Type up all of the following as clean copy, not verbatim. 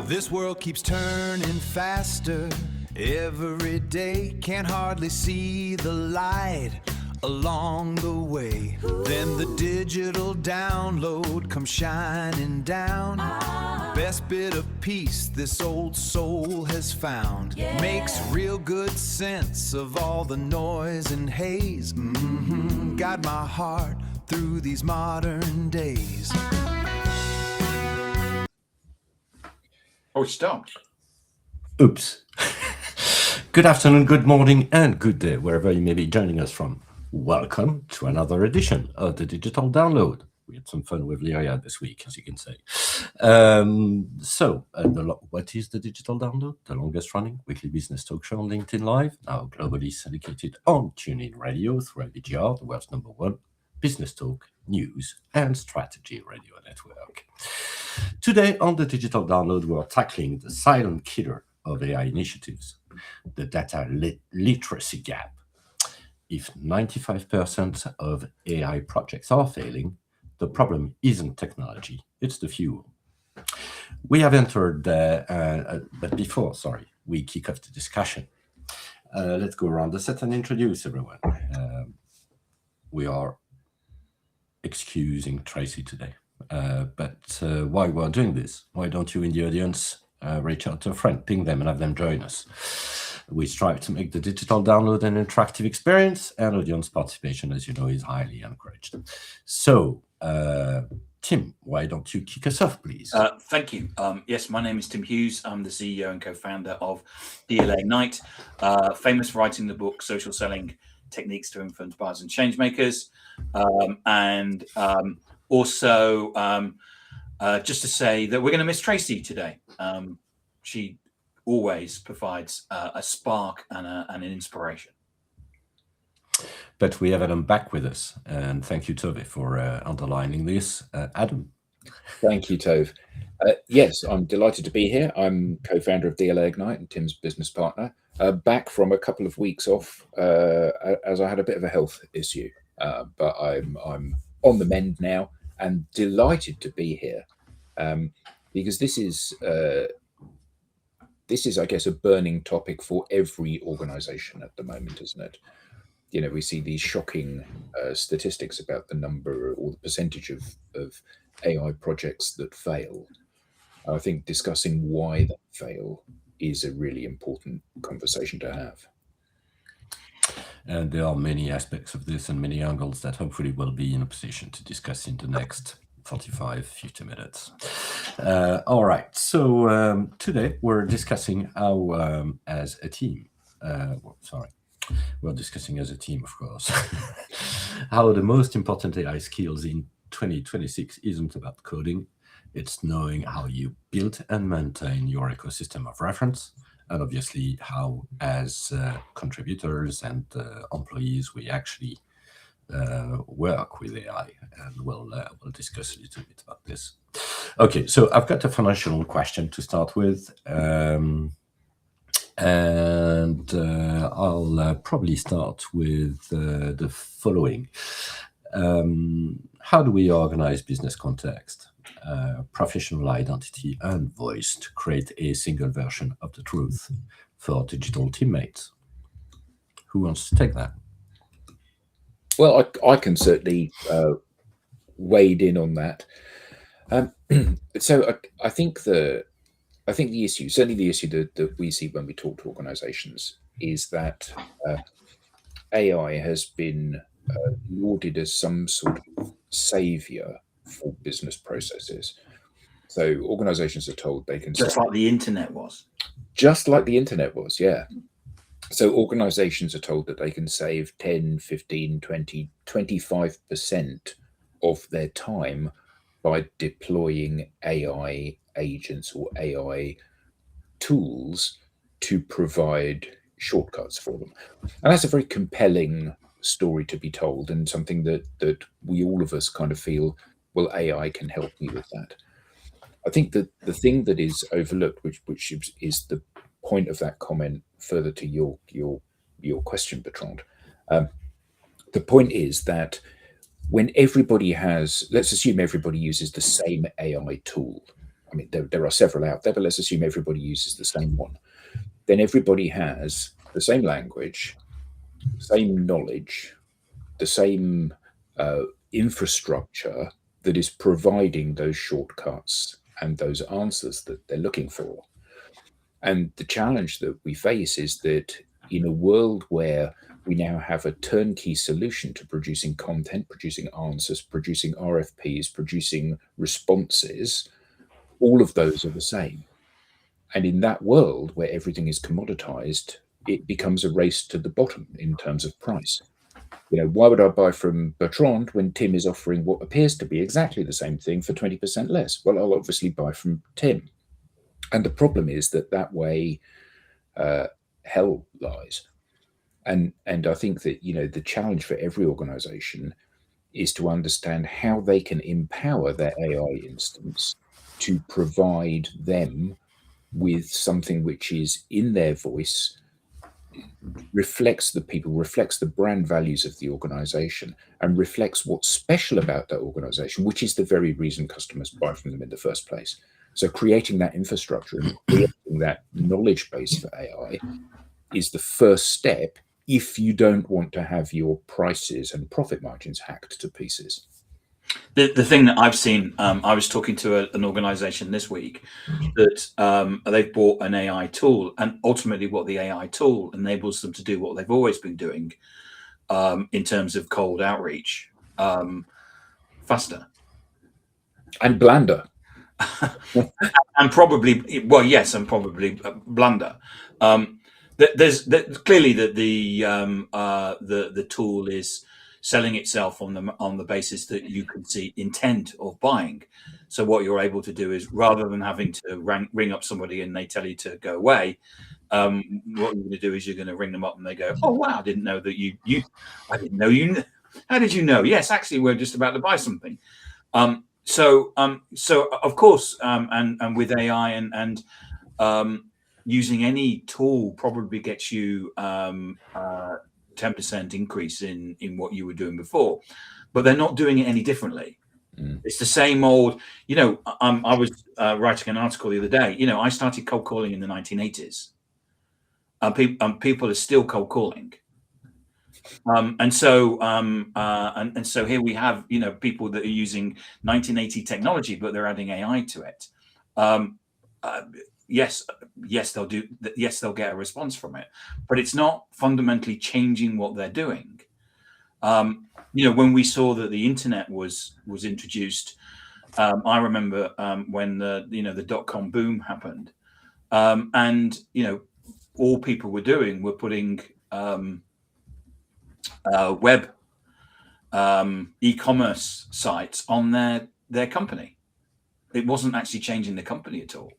This world keeps turning faster every day. Can't hardly see the light along the way. Then the digital download comes shining down. Best bit of peace this old soul has found. Makes real good sense of all the noise and haze. Guide my heart through these modern days. Oh, it stopped. Oops. Good afternoon, good morning, and good day, wherever you may be joining us from. Welcome to another edition of the Digital Download. We had some fun with Lyria this week, as you can say. What is the Digital Download? The longest running weekly business talk show on LinkedIn Live, now globally syndicated on TuneIn Radio through LBGR, the world's #1 business talk, news, and strategy radio network. Today on the Digital Download, we're tackling the silent killer of AI initiatives, the data literacy gap. If 95% of AI projects are failing, the problem isn't technology, it's the fuel. We have entered but before we kick off the discussion, let's go around the set and introduce everyone. We are excusing Tracy today. But while we're doing this, why don't you in the audience reach out to a friend, ping them, and have them join us? We strive to make the Digital Download an interactive experience, and audience participation, as you know, is highly encouraged. So, Tim, why don't you kick us off, please? Thank you. Yes, my name is Tim Hughes. I'm the CEO and co-founder of DLA Ignite, famous for writing the book Social Selling Techniques to Influence Buyers and Changemakers. Also, just to say that we're going to miss Tracy today. She always provides a spark and an inspiration. But we have Adam back with us, and thank you, Tove, for underlining this. Adam. Thank you, Tove. Yes, I'm delighted to be here. I'm co-founder of DLA Ignite and Tim's business partner. Back from a couple of weeks off as I had a bit of a health issue, but I'm on the mend now and delighted to be here because this is, I guess, a burning topic for every organization at the moment, isn't it? You know, we see these shocking statistics about the number or the percentage of AI projects that fail. I think discussing why they fail is a really important conversation to have. And there are many aspects of this and many angles that hopefully we'll be in a position to discuss in the next 45-50 minutes. All right, so today we're discussing how as a team, we're discussing as a team, of course, how the most important AI skills in 2026 isn't about coding. It's knowing how you build and maintain your ecosystem of reference, and obviously how, as contributors and employees, we actually work with AI, and we'll discuss a little bit about this. Okay, so I've got a financial question to start with, and I'll probably start with the following. How do we organize business context, professional identity, and voice to create a single version of the truth for digital teammates? Who wants to take that? Well, I can certainly wade in on that. So I think the issue, certainly the issue that we see when we talk to organizations, is that AI has been lauded as some sort of savior for business processes. So organizations are told they can... Just like the internet was. Just like the internet was, yeah. So organizations are told that they can save 10, 15, 20, 25% of their time by deploying AI agents or AI tools to provide shortcuts for them. And that's a very compelling story to be told, and something that we all of us kind of feel, well, AI can help me with that. I think that the thing that is overlooked, which is the point of that comment further to your question, Bertrand, the point is that when everybody has, let's assume everybody uses the same AI tool. I mean, there are several out there, but let's assume everybody uses the same one. Then everybody has the same language, same knowledge, the same infrastructure that is providing those shortcuts and those answers that they're looking for. And the challenge that we face is that in a world where we now have a turnkey solution to producing content, producing answers, producing RFPs, producing responses, all of those are the same. And in that world where everything is commoditized, it becomes a race to the bottom in terms of price. Why would I buy from Bertrand when Tim is offering what appears to be exactly the same thing for 20% less? Well, I'll obviously buy from Tim. And the problem is that way hell lies. And I think that, the challenge for every organization is to understand how they can empower their AI instance to provide them with something which is in their voice, reflects the people, reflects the brand values of the organization, and reflects what's special about that organization, which is the very reason customers buy from them in the first place. So creating that infrastructure and creating that knowledge base for AI is the first step if you don't want to have your prices and profit margins hacked to pieces. The thing that I've seen, I was talking to an organization this week that they've bought an AI tool, and ultimately what the AI tool enables them to do what they've always been doing in terms of cold outreach, faster. And blander. And probably, well, yes, and probably blunder. There's clearly that the tool is selling itself on the basis that you can see intent of buying. So what you're able to do is, rather than having to ring up somebody and they tell you to go away, what you're going to do is you're going to ring them up and they go, "Oh wow, I didn't know that I didn't know you. How did you know? Yes, actually, we're just about to buy something." So of course, and with AI and using any tool probably gets you 10% increase in what you were doing before, but they're not doing it any differently. It's the same old, I was writing an article the other day. I started cold calling in the 1980s. People are still cold calling. And so here we have, people that are using 1980 technology, but they're adding AI to it. Yes, they'll do. Yes, they'll get a response from it, but it's not fundamentally changing what they're doing. When we saw that the internet was introduced, I remember when the dot-com boom happened, and all people were doing were putting web e-commerce sites on their company. It wasn't actually changing the company at all.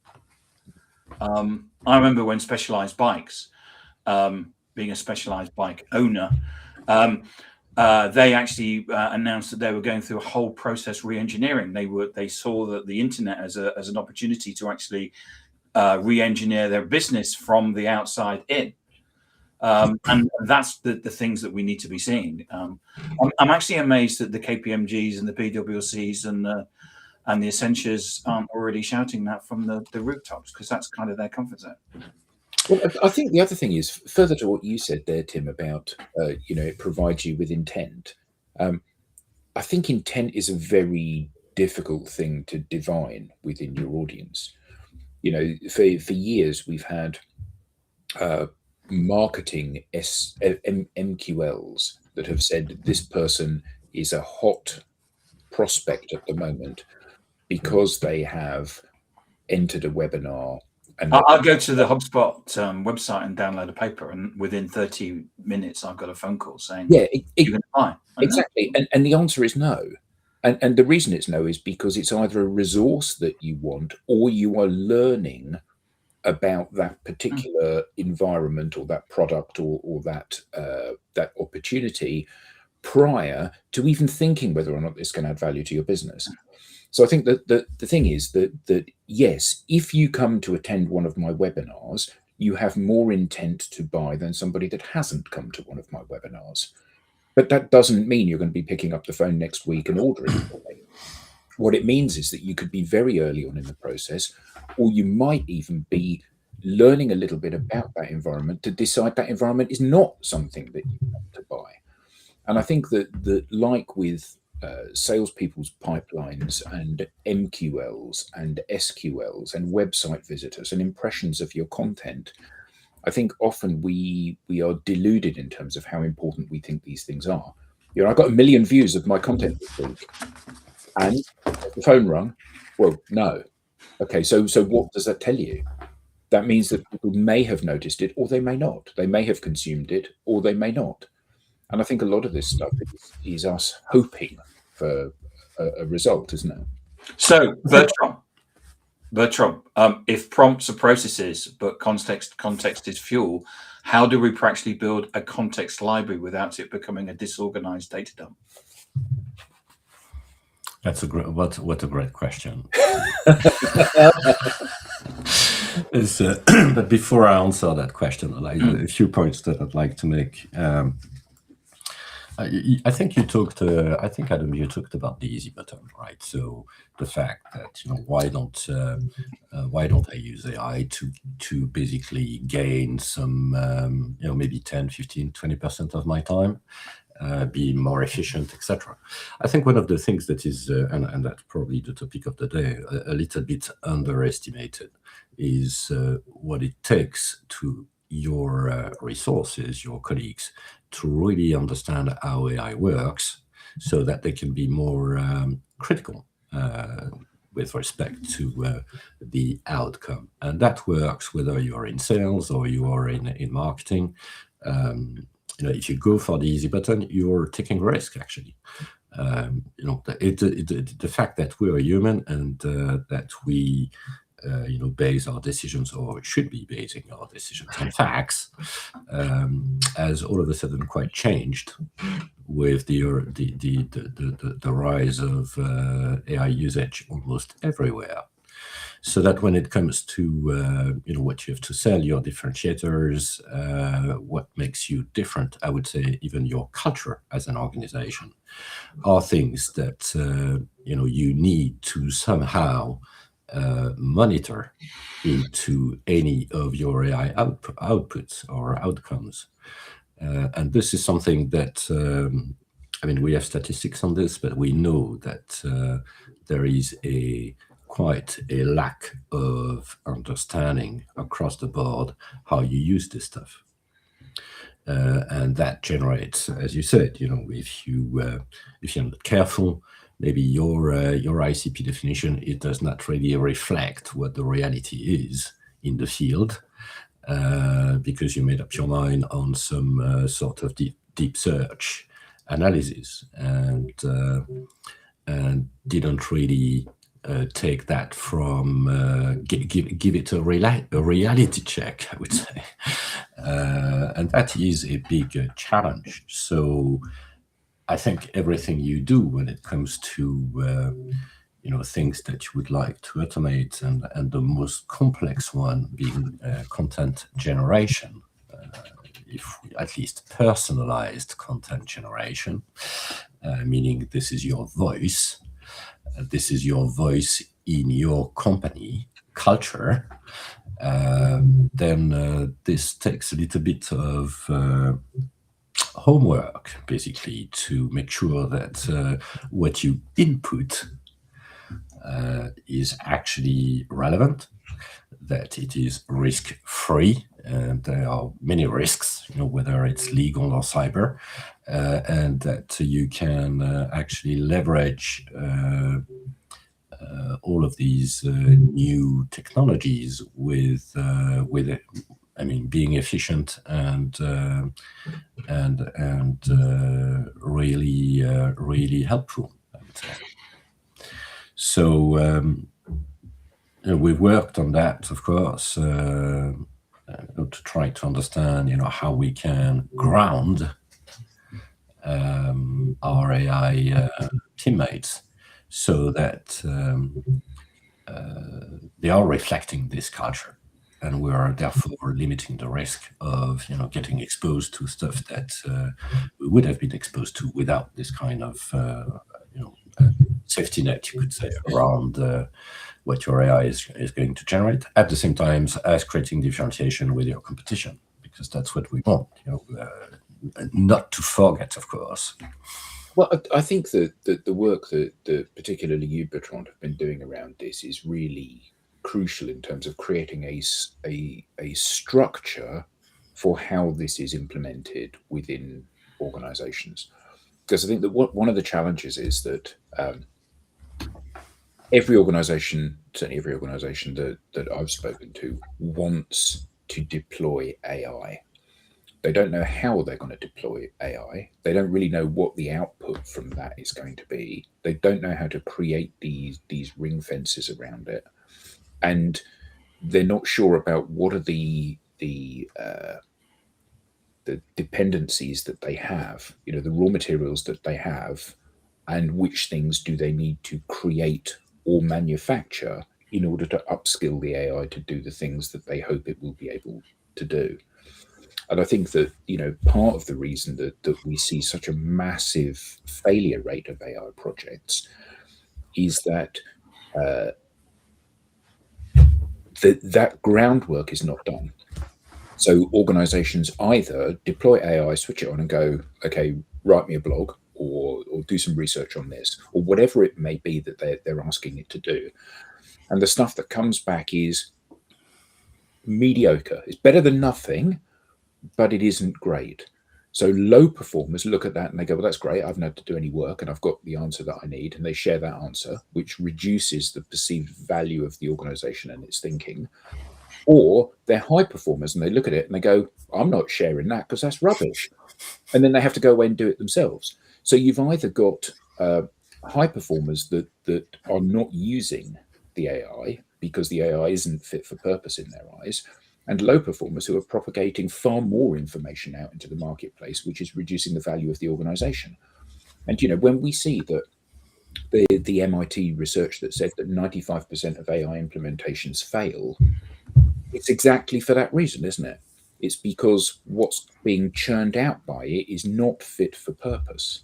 I remember when Specialized Bikes, being a Specialized Bike owner, they actually announced that they were going through a whole process re-engineering. They saw that the internet as an opportunity to actually re-engineer their business from the outside in. And that's the things that we need to be seeing. I'm actually amazed that the KPMGs and the PwCs and the Accentures aren't already shouting that from the rooftops, because that's kind of their comfort zone. Well, I think the other thing is, further to what you said there, Tim, about it provides you with intent. I think intent is a very difficult thing to divine within your audience. For years we've had marketing MQLs that have said this person is a hot prospect at the moment because they have entered a webinar. And I'll go to the HubSpot website and download a paper, and within 30 minutes I've got a phone call saying, "Yeah, you're going to buy." Exactly. And the answer is no. And the reason it's no is because it's either a resource that you want, or you are learning about that particular environment or that product or that opportunity prior to even thinking whether or not it's going to add value to your business. So I think that the thing is that yes, if you come to attend one of my webinars, you have more intent to buy than somebody that hasn't come to one of my webinars. But that doesn't mean you're going to be picking up the phone next week and ordering something. What it means is that you could be very early on in the process, or you might even be learning a little bit about that environment to decide that environment is not something that you want to buy. And I think that like with salespeople's pipelines and MQLs and SQLs and website visitors and impressions of your content, I think often we are deluded in terms of how important we think these things are. You know, I got 1 million views of my content this week, and the phone rung. Well, no. Okay, so what does that tell you? That means that people may have noticed it, or they may not. They may have consumed it, or they may not. And I think a lot of this stuff is us hoping for a result, isn't it? So, Bertram, if prompts are processes, but context is fuel, how do we actually build a context library without it becoming a disorganized data dump? That's what a great question. But before I answer that question, a few points that I'd like to make. I think you talked. I think, Adam, you talked about the easy button, right? So the fact that, you know, why don't I use AI to basically gain some, you know, maybe 10, 15, 20% of my time, be more efficient, etc. I think one of the things that is, and that's probably the topic of the day, a little bit underestimated, is what it takes to your resources, your colleagues, to really understand how AI works, so that they can be more critical with respect to the outcome. And that works whether you're in sales or you are in marketing. You know, if you go for the easy button, you're taking risk, actually. You know, the fact that we are human and that we you know, base our decisions, or should be basing our decisions on facts, has all of a sudden quite changed with the rise of AI usage almost everywhere. So that when it comes to you know, what you have to sell, your differentiators, what makes you different, I would say even your culture as an organization, are things that you know, you need to somehow monitor into any of your AI outputs or outcomes. And this is something that, I mean, we have statistics on this, but we know that there is quite a lack of understanding across the board how you use this stuff. And that generates, as you said, you know, if you're not careful, maybe your ICP definition, it does not really reflect what the reality is in the field, because you made up your mind on some sort of deep search analysis, and didn't really take that from give it a reality check, I would say, and that is a big challenge. So I think everything you do when it comes to you know, things that you would like to automate, and the most complex one being content generation, at least personalized content generation, meaning this is your voice. This is your voice in your company culture. Then this takes a little bit of homework, basically, to make sure that what you input is actually relevant, that it is risk-free, and there are many risks, you know, whether it's legal or cyber, and that you can actually leverage all of these new technologies with it. I mean, being efficient and really helpful, I would say. So we've worked on that, of course, to try to understand, you know, how we can ground our AI teammates so that they are reflecting this culture. and we are therefore limiting the risk of getting exposed to stuff that we would have been exposed to without this kind of safety net, you could say, around what your AI is going to generate, at the same time as creating differentiation with your competition, because that's what we want. Not to forget, of course. Well, I think that the work that particularly you, Bertrand, have been doing around this is really crucial in terms of creating a structure for how this is implemented within organizations. Because I think that one of the challenges is that every organization, certainly every organization that I've spoken to, wants to deploy AI. They don't know how they're going to deploy AI. They don't really know what the output from that is going to be. They don't know how to create these ring fences around it, and they're not sure about what are the dependencies that they have. The raw materials that they have, and which things do they need to create or manufacture in order to upskill the AI to do the things that they hope it will be able to do. And I think that, part of the reason that we see such a massive failure rate of AI projects is that that groundwork is not done. So organizations either deploy AI, switch it on and go, okay, write me a blog or do some research on this, or whatever it may be that they're asking it to do. And the stuff that comes back is mediocre. It's better than nothing, but it isn't great. So low performers look at that and they go, well, that's great. I've not had to do any work and I've got the answer that I need. And they share that answer, which reduces the perceived value of the organization and its thinking. Or they're high performers and they look at it and they go, I'm not sharing that because that's rubbish. And then they have to go away and do it themselves. So you've either got high performers that are not using the AI because the AI isn't fit for purpose in their eyes, and low performers who are propagating far more information out into the marketplace, which is reducing the value of the organization. And, when we see that the MIT research that said that 95% of AI implementations fail, it's exactly for that reason, isn't it? It's because what's being churned out by it is not fit for purpose.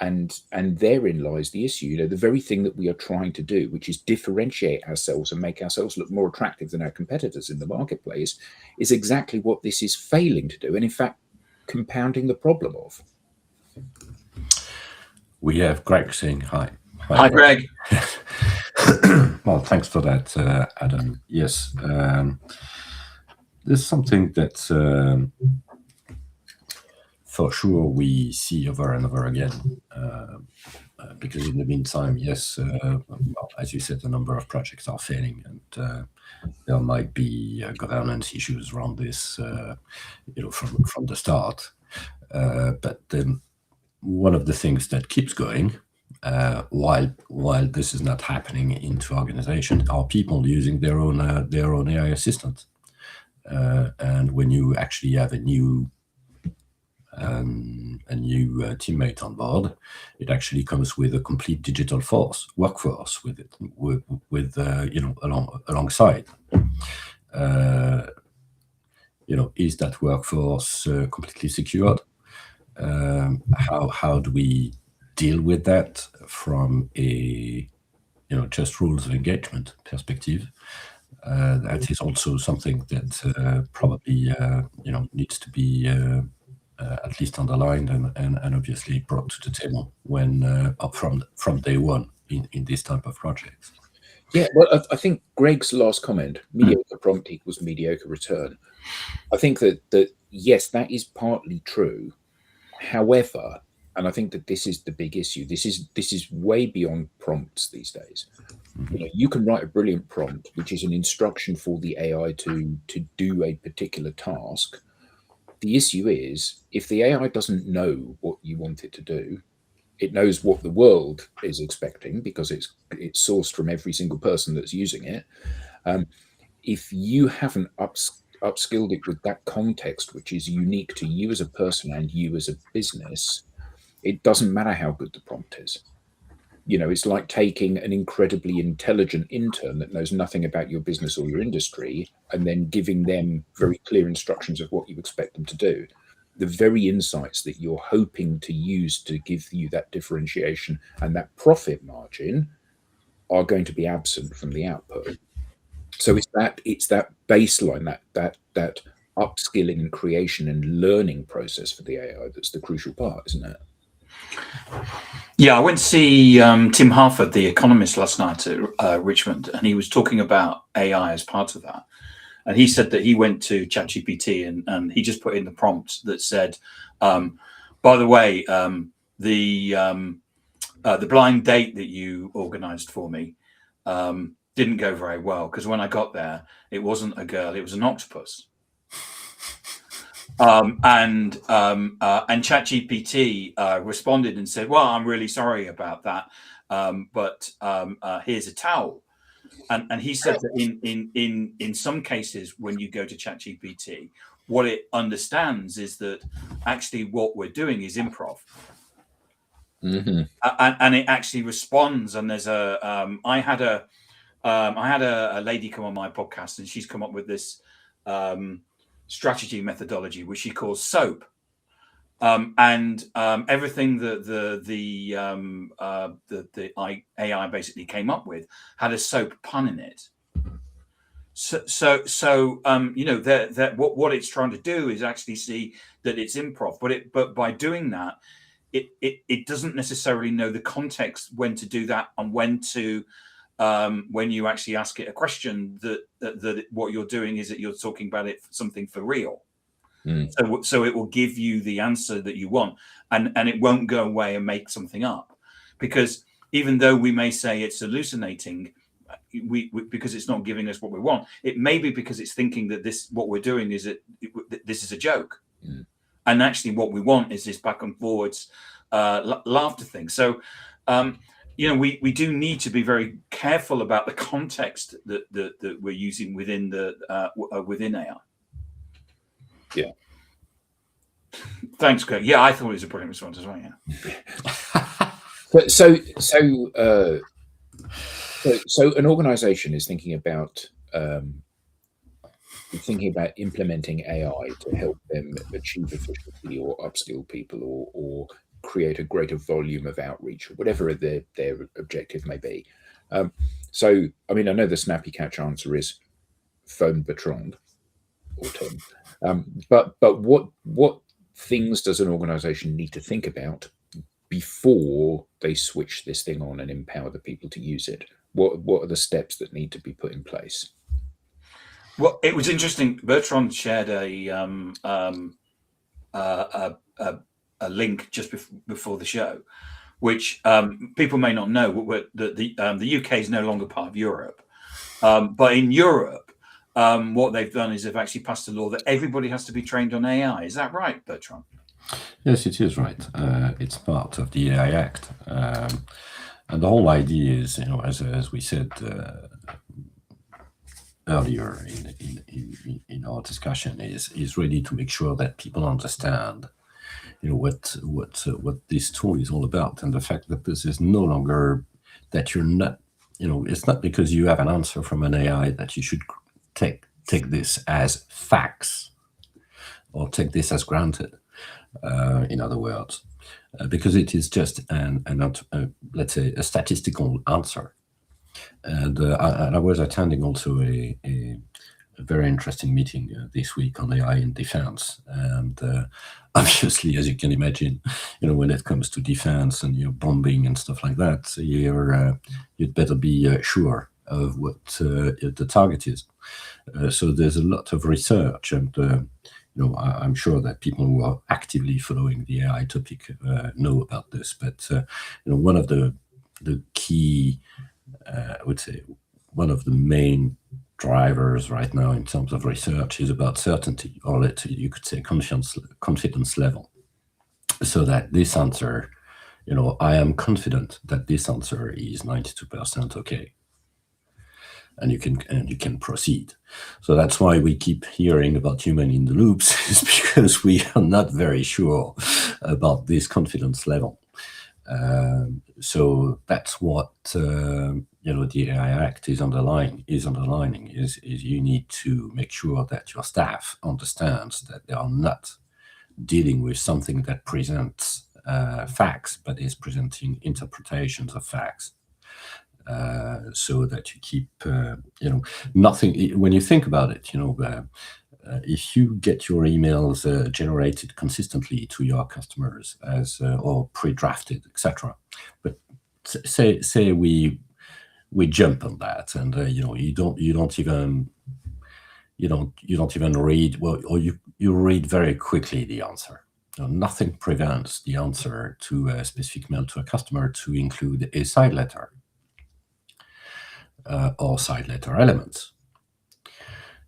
And therein lies the issue. The very thing that we are trying to do, which is differentiate ourselves and make ourselves look more attractive than our competitors in the marketplace, is exactly what this is failing to do, and in fact compounding the problem of. We have Greg saying hi. Hi, Greg. Well, thanks for that, Adam. Yes, there's something that for sure we see over and over again, because in the meantime, yes, well, as you said, a number of projects are failing, and there might be governance issues around this, from the start. But then one of the things that keeps going, while this is not happening into organizations, are people using their own AI assistant. And when you actually have a new teammate on board, it actually comes with a complete digital workforce with it, alongside. Is that workforce completely secured? How do we deal with that from a just rules of engagement perspective? That is also something that probably needs to be at least underlined and obviously brought to the table when from day one in this type of projects. Yeah, well, I think Greg's last comment, mediocre prompt equals mediocre return. I think that yes, that is partly true. However, and I think that this is the big issue. This is way beyond prompts these days. You can write a brilliant prompt, which is an instruction for the AI to do a particular task. The issue is, if the AI doesn't know what you want it to do, it knows what the world is expecting because it's sourced from every single person that's using it. If you haven't upskilled it with that context, which is unique to you as a person and you as a business, it doesn't matter how good the prompt is. it's like taking an incredibly intelligent intern that knows nothing about your business or your industry and then giving them very clear instructions of what you expect them to do. The very insights that you're hoping to use to give you that differentiation and that profit margin are going to be absent from the output. So it's that baseline, that upskilling and creation and learning process for the AI that's the crucial part, isn't it? Yeah, I went to see Tim Harford, the economist, last night at Richmond, and he was talking about AI as part of that. And he said that he went to ChatGPT and he just put in the prompt that said, by the way, the blind date that you organised for me didn't go very well, because when I got there, it wasn't a girl, it was an octopus. And ChatGPT responded and said, well, I'm really sorry about that, but here's a towel. And he said that in some cases, when you go to ChatGPT, what it understands is that actually what we're doing is improv. Mm-hmm. And it actually responds. And there's I had a lady come on my podcast, and she's come up with this strategy methodology, which she calls SOAP. And everything that the AI basically came up with had a soap pun in it. So what it's trying to do is actually see that it's improv, but by doing that, it doesn't necessarily know the context when to do that and when you actually ask it a question that what you're doing is that you're talking about it something for real. So it will give you the answer that you want, and it won't go away and make something up, because even though we may say it's hallucinating, because it's not giving us what we want, it may be because it's thinking that what we're doing is this is a joke, and actually what we want is this back and forwards laughter thing. So we do need to be very careful about the context that we're using within within AI. Yeah. Thanks, Greg. Yeah, I thought it was a brilliant response as well. Yeah. So an organization is thinking about implementing AI to help them achieve efficiency or upskill people or create a greater volume of outreach, or whatever their objective may be. So, I mean, I know the snappy catch answer is phone Bertrand or Tim. But what things does an organization need to think about before they switch this thing on and empower the people to use it? What are the steps that need to be put in place? Well, it was interesting. Bertrand shared a link just before the show, which people may not know. That the UK is no longer part of Europe, but in Europe, what they've done is they've actually passed a law that everybody has to be trained on AI. Is that right, Bertrand? Yes, it is right. It's part of the AI Act. And the whole idea is, as we said earlier in our discussion, is really to make sure that people understand, what this tool is all about, and the fact that this is no longer that you're not, it's not because you have an answer from an AI that you should take this as facts or take this as granted. In other words, because it is just let's say a statistical answer. And I was attending also a very interesting meeting this week on AI in defense, and obviously, as you can imagine, when it comes to defense and bombing and stuff like that, you'd better be sure of what the target is. So there's a lot of research, and I'm sure that people who are actively following the AI topic know about this. But one of the key, I would say, one of the main drivers right now in terms of research is about certainty, or you could say confidence level. So that this answer, I am confident that this answer is 92% okay, and you can proceed. So that's why we keep hearing about human in the loops, is because we are not very sure about this confidence level. So that's what the AI Act is underlining is you need to make sure that your staff understands that they are not dealing with something that presents facts, but is presenting interpretations of facts. So that you keep, nothing. When you think about it, if you get your emails generated consistently to your customers as or pre-drafted, etc., but say we jump on that, and you don't even read, well, or you read very quickly the answer. Nothing prevents the answer to a specific mail to a customer to include a side letter or side letter elements.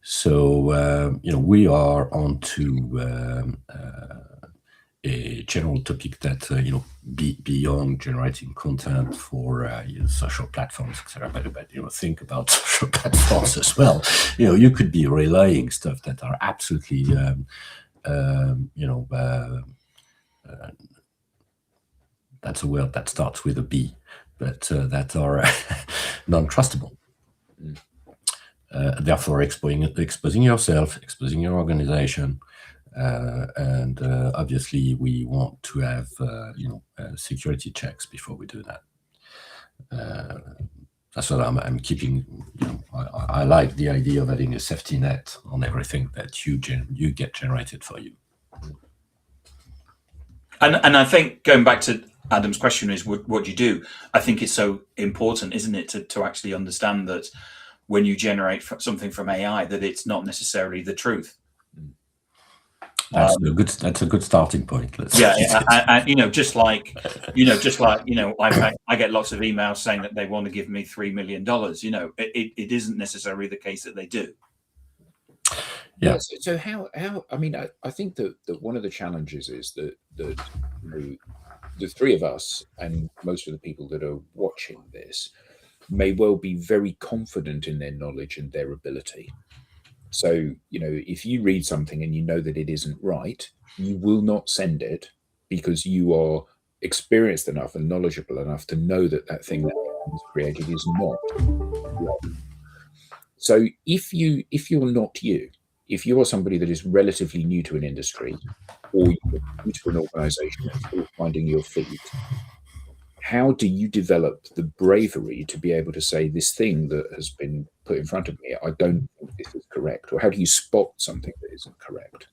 So we are on to a general topic that beyond generating content for social platforms, etc. But think about social platforms as well. You could be relaying stuff that are absolutely that's a word that starts with a B, but that are non-trustable. Therefore, exposing yourself, exposing your organization, and obviously we want to have security checks before we do that. That's what I'm keeping. I like the idea of having a safety net on everything that you get generated for you. And I think going back to Adam's question is what do you do? I think it's so important, isn't it, to actually understand that when you generate something from AI, that it's not necessarily the truth. That's a good starting point. And just like I get lots of emails saying that they want to give me $3 million. It isn't necessarily the case that they do. Yeah. So how? I mean, I think that one of the challenges is that the three of us and most of the people that are watching this may well be very confident in their knowledge and their ability. So, if you read something and you know that it isn't right, you will not send it because you are experienced enough and knowledgeable enough to know that thing that is created is not right. So if you're not you, if you are somebody that is relatively new to an industry or you're new to an organization and still finding your feet, how do you develop the bravery to be able to say this thing that has been put in front of me, I don't think this is correct? Or how do you spot something that isn't correct?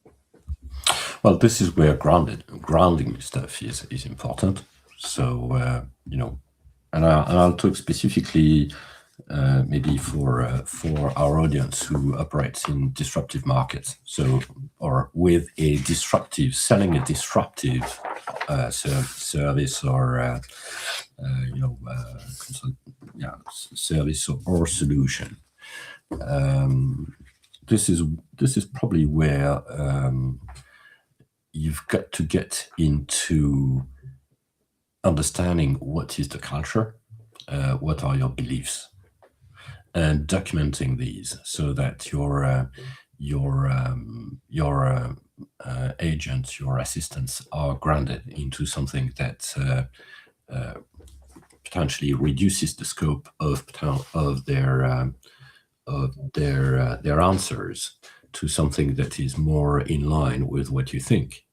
Well, this is where grounding stuff is important. So, and I'll talk specifically maybe for our audience who operates in disruptive markets. So, or with selling a disruptive service or service or solution. This is probably where you've got to get into understanding what is the culture, what are your beliefs, and documenting these so that your agents, your assistants are grounded into something that potentially reduces the scope of their answers to something that is more in line with what you think.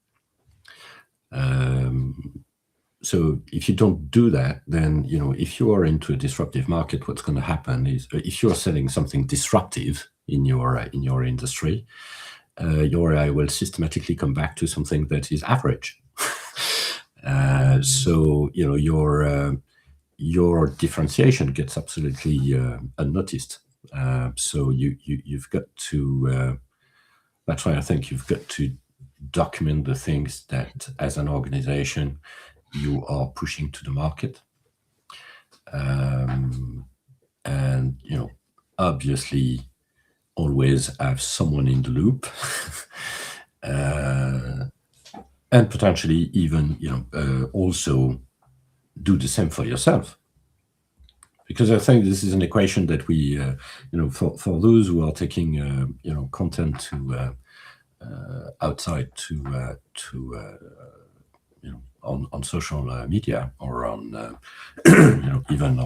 So if you don't do that, then if you are into a disruptive market, what's going to happen is if you are selling something disruptive in your industry, your AI will systematically come back to something that is average. So your differentiation gets absolutely unnoticed. So you've got to. That's why I think you've got to document the things that, as an organization, you are pushing to the market, and obviously always have someone in the loop, and potentially even also do the same for yourself. Because I think this is an equation that we, for those who are taking, content to outside to on social media or on even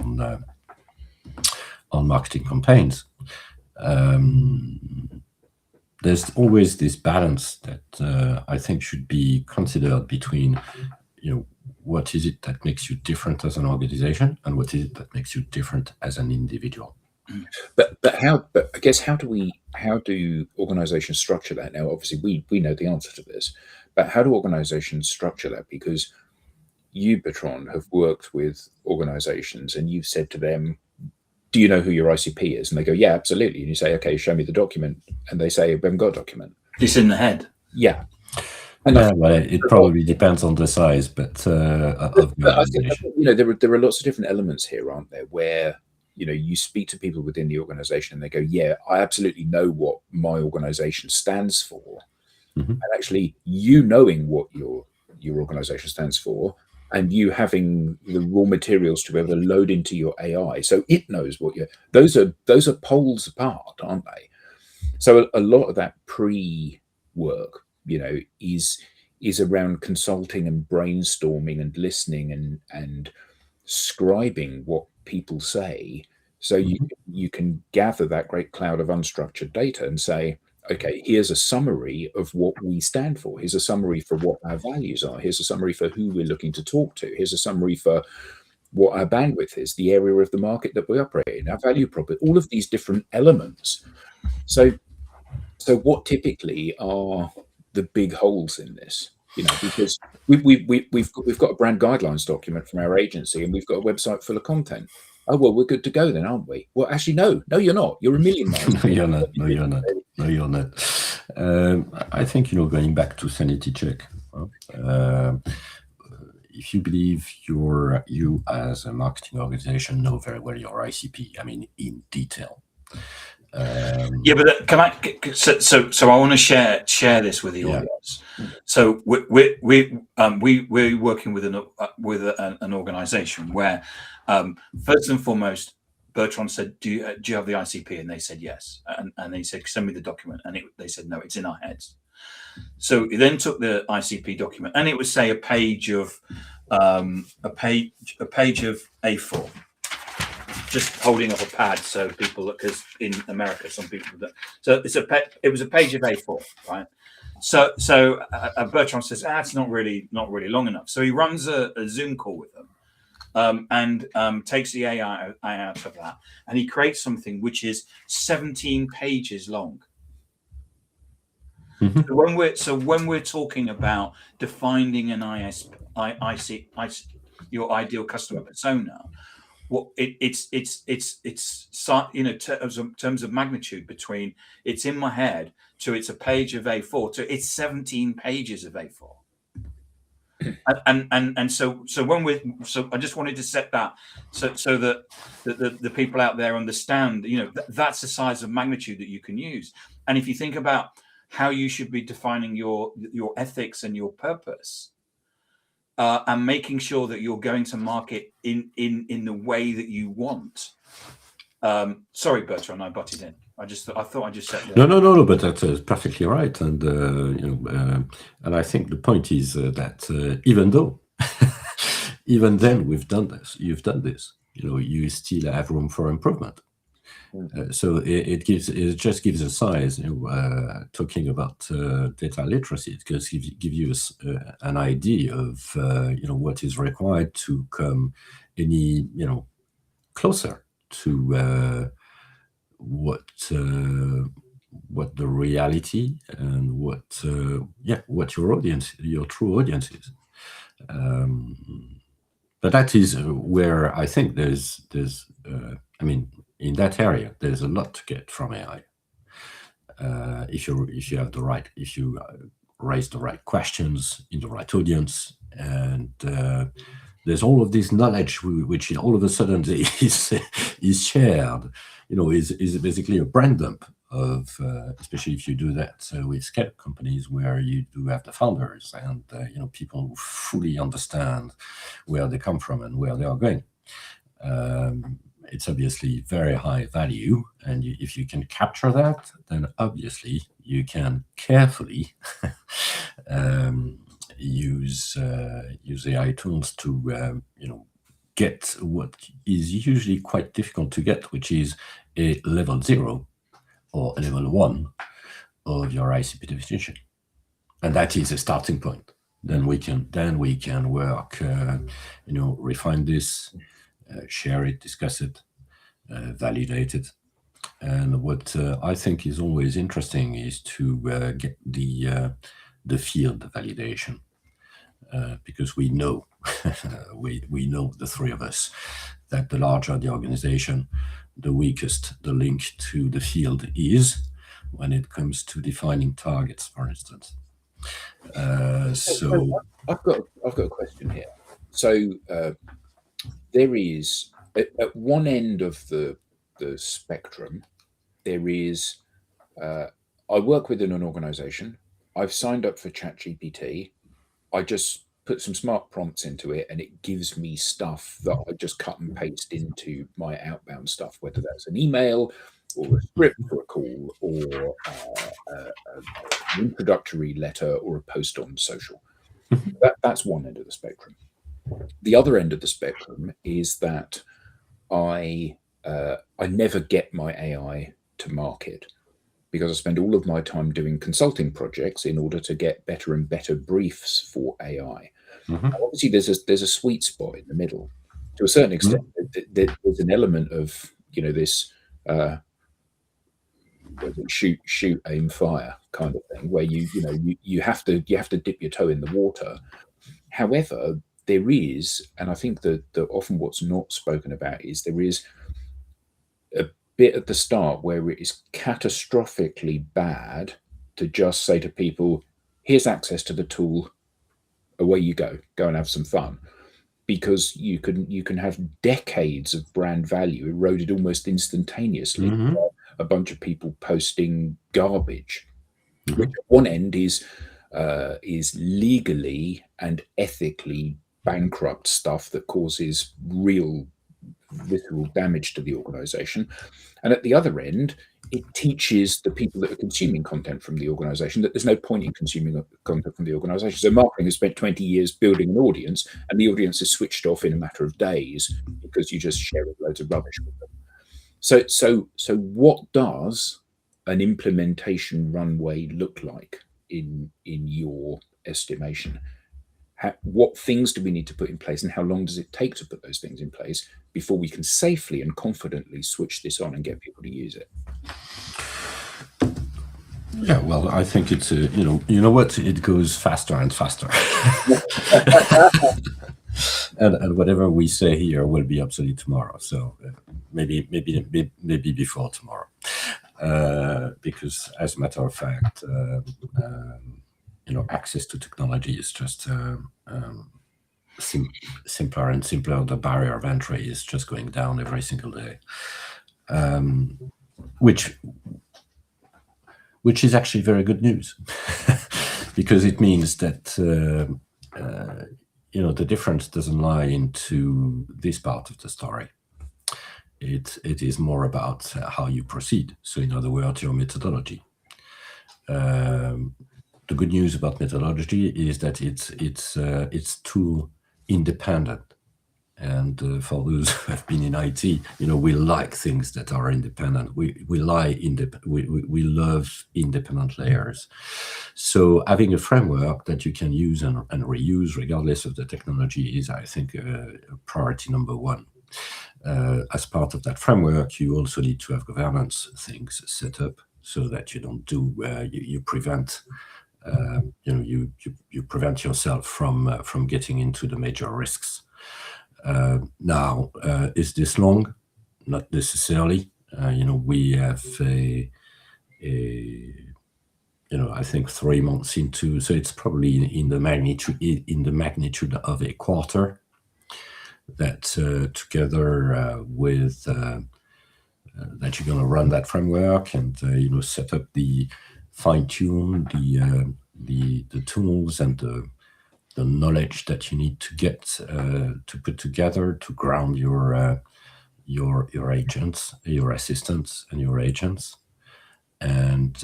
on marketing campaigns. There's always this balance that I think should be considered between, what is it that makes you different as an organization, and what is it that makes you different as an individual. But I guess how do organizations structure that? Now, obviously, we know the answer to this, but how do organizations structure that? Because you, Bertrand, have worked with organizations, and you've said to them, do you know who your ICP is? And they go, yeah, absolutely. And you say, okay, show me the document. And they say, we haven't got a document. It's in the head. Yeah. Well, it probably depends on the size, but of the organization. There are lots of different elements here, aren't there, where you speak to people within the organization and they go, yeah, I absolutely know what my organization stands for. Mm-hmm. And actually, knowing what your organization stands for, and you having the raw materials to be able to load into your AI, so it knows what those are poles apart, aren't they? So a lot of that pre-work, is around consulting and brainstorming and listening and scribing what people say, so you can gather that great cloud of unstructured data and say, okay, here's a summary of what we stand for. Here's a summary for what our values are. Here's a summary for who we're looking to talk to. Here's a summary for what our bandwidth is, the area of the market that we operate in, our value prop, all of these different elements. So what typically are the big holes in this? Because we've got a brand guidelines document from our agency, and we've got a website full of content. Oh, well, we're good to go then, aren't we? Well, actually, no, you're not. You're a million miles. No, you're not. I think, going back to sanity check, if you believe you as a marketing organization know very well your ICP, I mean, in detail. But can I? So I want to share this with the audience. So we're working with an organization where, first and foremost, Bertrand said, "Do you have the ICP?" And they said yes. And they said, "Send me the document." And they said, "No, it's in our heads." So he then took the ICP document, and it would say a page of A4. Just holding up a pad, so people, because in America some people don't. So it was a page of A4, right? So Bertrand says, it's not really long enough. So he runs a Zoom call with them, and takes the AI out of that, and he creates something which is 17 pages long. Mm-hmm. So when we're talking about defining an your ideal customer persona, well, it's terms of magnitude between it's in my head to it's a page of A4 to it's 17 pages of A4. And so I just wanted to set that so that the people out there understand, that's the size of magnitude that you can use. And if you think about how you should be defining your ethics and your purpose, and making sure that you're going to market in the way that you want. Sorry, Bertrand, I butted in. I thought I just said that. No, but that's perfectly right. And and I think the point is that even then you've done this. You still have room for improvement. So it just gives a size. Talking about data literacy, it gives you an idea of what is required to come any closer to what the reality and what your true audience is. But that is where I think there's in that area, there's a lot to get from AI. If you raise the right questions in the right audience, and there's all of this knowledge which all of a sudden is shared. Is basically a brand dump of, especially if you do that with scale companies where you do have the founders and people who fully understand where they come from and where they are going. It's obviously very high value, and if you can capture that, then obviously you can carefully use AI tools to get what is usually quite difficult to get, which is a level 0 or a level 1 of your ICP definition, and that is a starting point. Then we can work, refine this, share it, discuss it, validate it. And what I think is always interesting is to get the field validation, because we know we know, the three of us, that the larger the organization, the weakest the link to the field is when it comes to defining targets, for instance. So I've got a question here. So there is at one end of the spectrum, there is I work within an organization. I've signed up for ChatGPT. I just put some smart prompts into it, and it gives me stuff that I just cut and paste into my outbound stuff, whether that's an email or a script for a call or an introductory letter or a post on social. That's one end of the spectrum. The other end of the spectrum is that I never get my AI to market, because I spend all of my time doing consulting projects in order to get better and better briefs for AI. Obviously, there's a sweet spot in the middle. To a certain extent, there's an element of this shoot, aim, fire kind of thing, where you have to dip your toe in the water. However, there is, and I think that often what's not spoken about is there is a bit at the start where it is catastrophically bad to just say to people, here's access to the tool, away you go and have some fun, because you can have decades of brand value eroded almost instantaneously by a bunch of people posting garbage, which at one end is legally and ethically bankrupt stuff that causes real visceral damage to the organization, and at the other end it teaches the people that are consuming content from the organization that there's no point in consuming content from the organization. So marketing has spent 20 years building an audience, and the audience is switched off in a matter of days because you just share loads of rubbish with them. So what does an implementation runway look like in your estimation? What things do we need to put in place, and how long does it take to put those things in place before we can safely and confidently switch this on and get people to use it? Yeah, well, I think it's you know what, it goes faster and faster, and whatever we say here will be obsolete tomorrow. So maybe before tomorrow, because as a matter of fact, access to technology is just simpler and simpler. The barrier of entry is just going down every single day, which is actually very good news, because it means that the difference doesn't lie into this part of the story. It is more about how you proceed. So, in other words, your methodology. The good news about methodology is that it's tool independent, and for those who have been in IT, we like things that are independent. We love independent layers. So having a framework that you can use and reuse regardless of the technology is, I think, priority number one. As part of that framework, you also need to have governance things set up so that you don't do you prevent. You prevent yourself from getting into the major risks. Now, is this long? Not necessarily. We have I think 3 months into, so it's probably in the magnitude of a quarter that together with that you're going to run that framework and set up the fine-tune the tools and the knowledge that you need to get to put together to ground your agents, your assistants, and your agents, and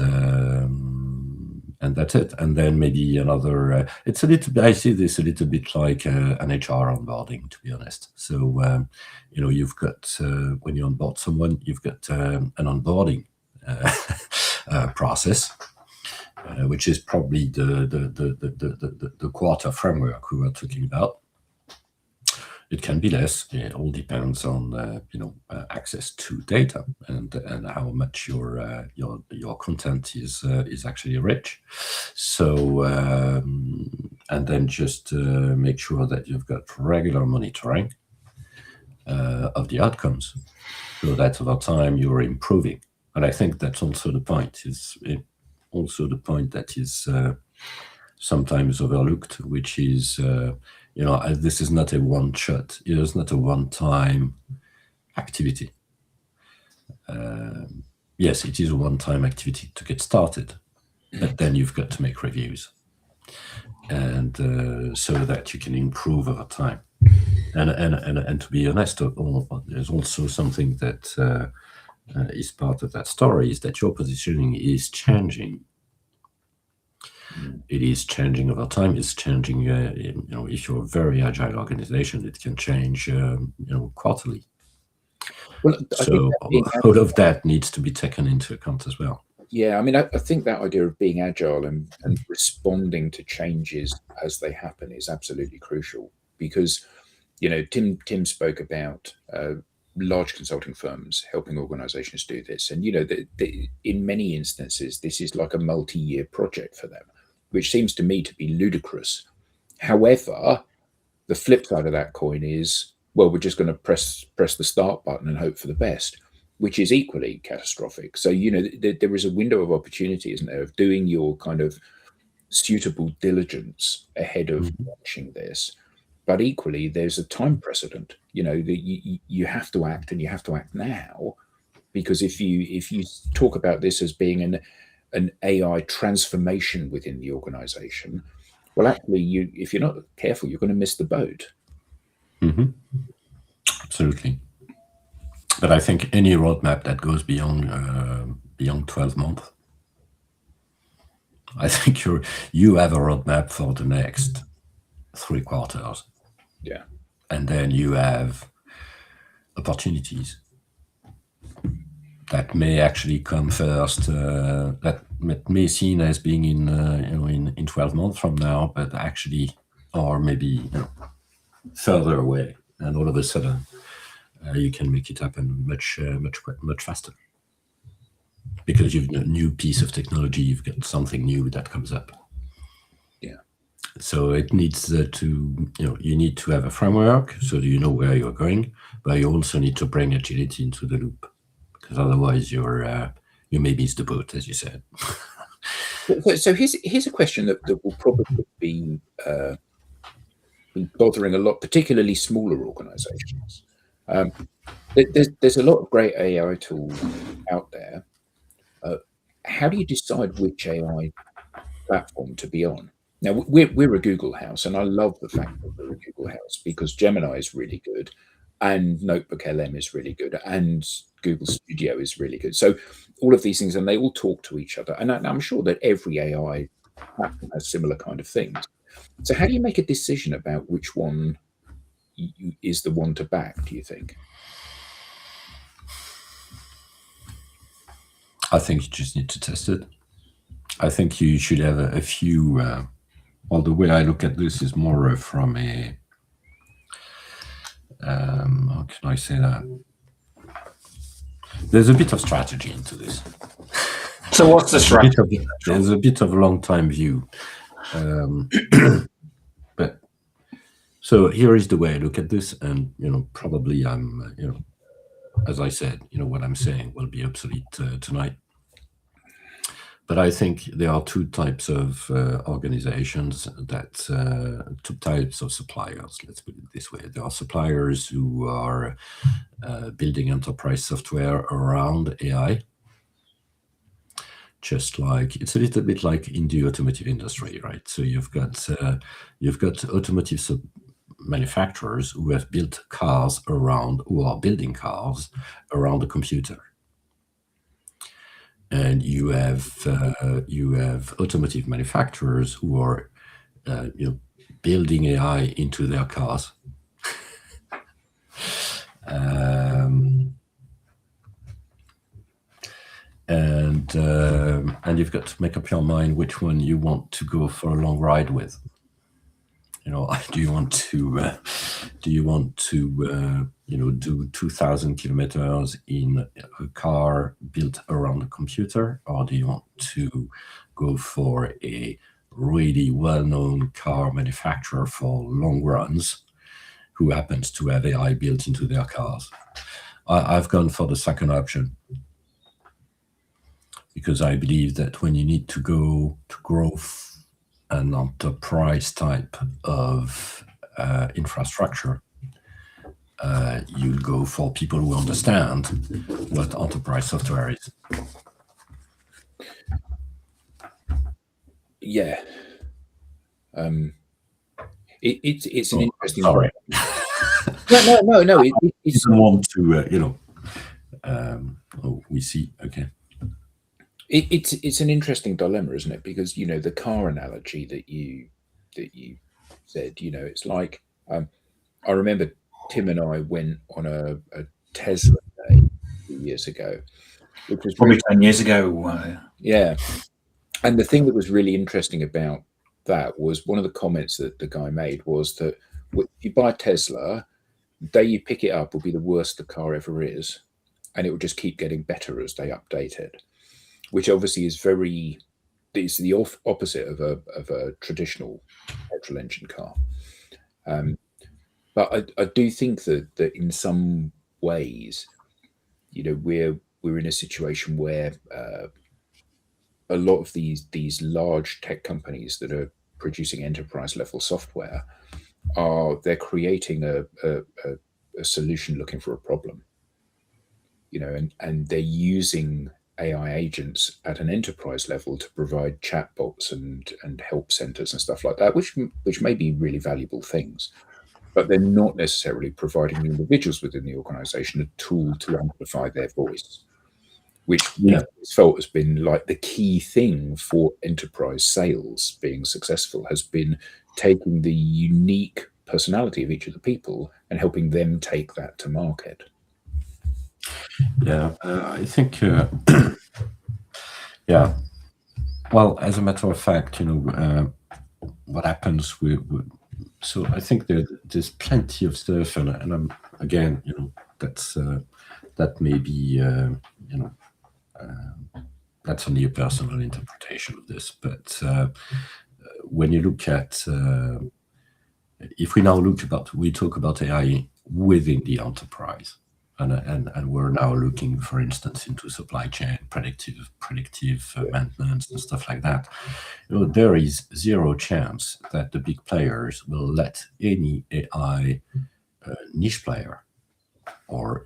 and that's it. And then maybe another. It's a little bit. I see this a little bit like an HR onboarding, to be honest. So you've got when you onboard someone, you've got an onboarding process, which is probably the quarter framework we were talking about. It can be less. It all depends on access to data and how much your content is actually rich. So and then just make sure that you've got regular monitoring of the outcomes, so that over time you're improving. And I think that's also the point. That is sometimes overlooked, which is. This is not a one shot. It is not a one-time activity. Yes, it is a one-time activity to get started, but then you've got to make reviews, and so that you can improve over time. And to be honest, there's also something that is part of that story, is that your positioning is changing. It is changing over time. It's changing. If you're a very agile organization, it can change. Quarterly. Well, so all of that needs to be taken into account as well. Yeah, I mean, I think that idea of being agile and responding to changes as they happen is absolutely crucial, because Tim spoke about large consulting firms helping organizations do this, and in many instances this is like a multi-year project for them, which seems to me to be ludicrous. However, the flip side of that coin is, well, we're just going to press the start button and hope for the best, which is equally catastrophic. So there is a window of opportunity, isn't there, of doing your kind of suitable diligence ahead of launching this. But equally, there's a time precedent. You have to act, and you have to act now, because if you talk about this as being an AI transformation within the organization, well, actually, if you're not careful, you're going to miss the boat. Absolutely. But I think any roadmap that goes beyond 12 months, I think you have a roadmap for the next 3 quarters. Yeah. And then you have opportunities that may actually come first, that may seen as being in 12 months from now, but actually, or maybe further away, and all of a sudden you can make it happen much faster, because you've a new piece of technology, you've got something new that comes up. Yeah. So it needs you need to have a framework so you know where you're going, but you also need to bring agility into the loop, because otherwise you may miss the boat, as you said. So here's a question that will probably be bothering a lot, particularly smaller organizations. There's a lot of great AI tools out there. How do you decide which AI platform to be on? Now, we're a Google house, and I love the fact that we're a Google house, because Gemini is really good, and Notebook LM is really good, and Google Studio is really good. So all of these things, and they all talk to each other. And I'm sure that every AI platform has similar kind of things. So how do you make a decision about which one is the one to back, do you think? I think you just need to test it. I think you should have a few. Well, the way I look at this is more from a. How can I say that? There's a bit of strategy into this. So what's the strategy? There's a bit of a long-time view. But so here is the way I look at this, and probably I'm as I said, what I'm saying will be obsolete tonight. But I think there are 2 types of organizations, that 2 types of suppliers, let's put it this way. There are suppliers who are building enterprise software around AI, just like it's a little bit like in the automotive industry, right? So you've got automotive manufacturers who have built cars who are building cars around a computer. and you have automotive manufacturers who are building AI into their cars. And you've got to make up your mind which one you want to go for a long ride with. Do you want to do 2,000 kilometers in a car built around a computer, or do you want to go for a really well-known car manufacturer for long runs who happens to have AI built into their cars? I've gone for the second option, because I believe that when you need to go to growth an enterprise type of infrastructure, you'll go for people who understand what enterprise software is. Yeah. It's an interesting. Sorry. No. It's don't want to, we see. Okay. It's an interesting dilemma, isn't it? Because the car analogy that you said, it's like I remember Tim and I went on a Tesla day a few years ago, which was Probably 10 years ago. Yeah. And the thing that was really interesting about that was one of the comments that the guy made was that if you buy a Tesla, the day you pick it up will be the worst the car ever is, and it will just keep getting better as they update it, which obviously is it's the opposite of a traditional petrol engine car. But I do think that in some ways, we're in a situation where a lot of these large tech companies that are producing enterprise level software they're creating a solution looking for a problem, and they're using AI agents at an enterprise level to provide chatbots and help centers and stuff like that, which may be really valuable things, but they're not necessarily providing individuals within the organization a tool to amplify their voice, which is felt has been like the key thing for enterprise sales being successful, has been taking the unique personality of each of the people and helping them take that to market. Yeah, I think, yeah. Well, as a matter of fact, what happens so I think there's plenty of stuff, and I'm again, that may be, that's only a personal interpretation of this, but when you look at, if we now we talk about AI within the enterprise, and we're now looking, for instance, into supply chain predictive maintenance and stuff like that, there is zero chance that the big players will let any AI niche player, or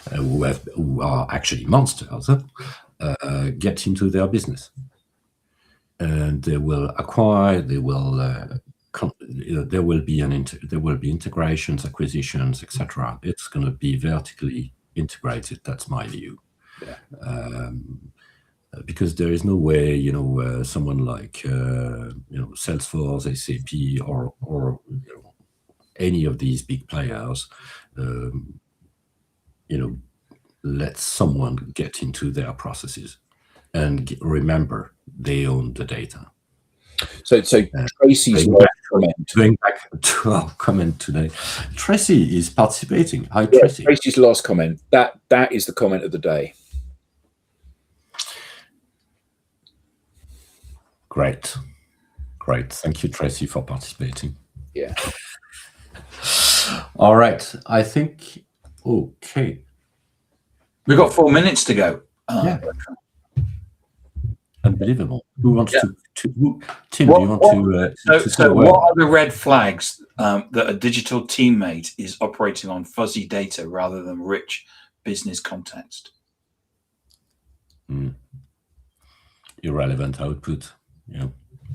who are actually monsters, get into their business, and they will acquire. They will. There will be integrations, acquisitions, etc. It's going to be vertically integrated. That's my view. Yeah. Because there is no way, someone like Salesforce, SAP, or any of these big players, let someone get into their processes. And remember, they own the data. So Tracy's going back to our comment today, Tracy is participating. Hi, Tracy. Tracy's last comment. That is the comment of the day. Great. Thank you, Tracy, for participating. Yeah. All right. I think. Okay. We've got 4 minutes to go. Yeah. Unbelievable. Who wants to Tim, do you want to say what are the red flags that a digital teammate is operating on fuzzy data rather than rich business context? Irrelevant output,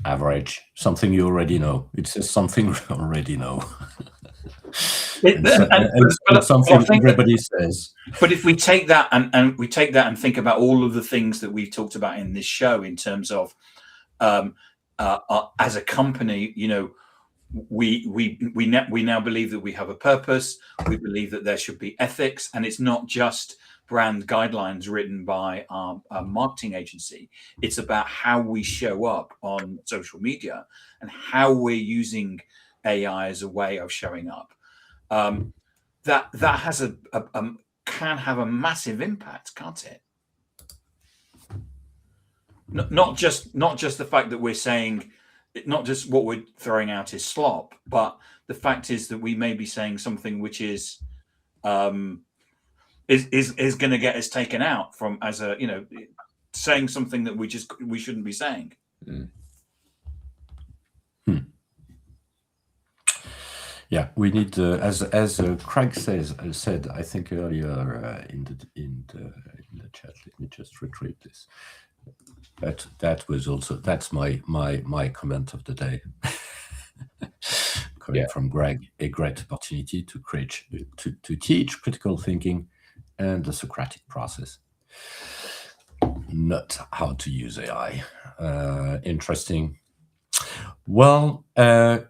average, something you already know. It says something you already know. Something everybody says. But if we take that and think about all of the things that we've talked about in this show in terms of as a company, we now believe that we have a purpose. We believe that there should be ethics, and it's not just brand guidelines written by our marketing agency. It's about how we show up on social media and how we're using AI as a way of showing up. That has can have a massive impact, can't it? Not just the fact that we're saying, not just what we're throwing out is slop, but the fact is that we may be saying something which is going to get us taken out from as a saying something that we shouldn't be saying. Yeah, we need as Craig said I think earlier in the chat. Let me just retrieve this. That's my comment of the day. Coming from Greg, a great opportunity to teach critical thinking and the Socratic process, not how to use AI. Interesting. Well,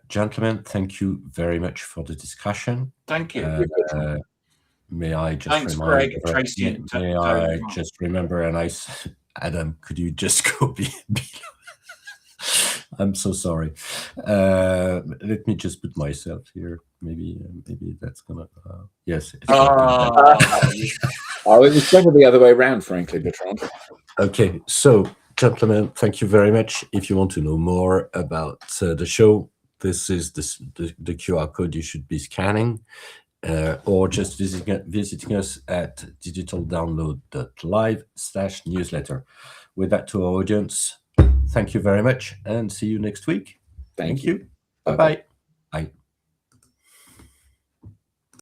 gentlemen, thank you very much for the discussion. Thank you. May I just remind Greg, Tracy, may I just remember, and Adam, could you just go I'm so sorry. Let me just put myself here. Maybe that's gonna. Yes. It was better the other way around, frankly, Bertrand. Okay, so gentlemen, thank you very much. If you want to know more about the show, this is the QR code you should be scanning, or just visiting us at digitaldownload.live/newsletter. With that, to our audience, thank you very much, and see you next week. Thank you. Bye-bye. Bye.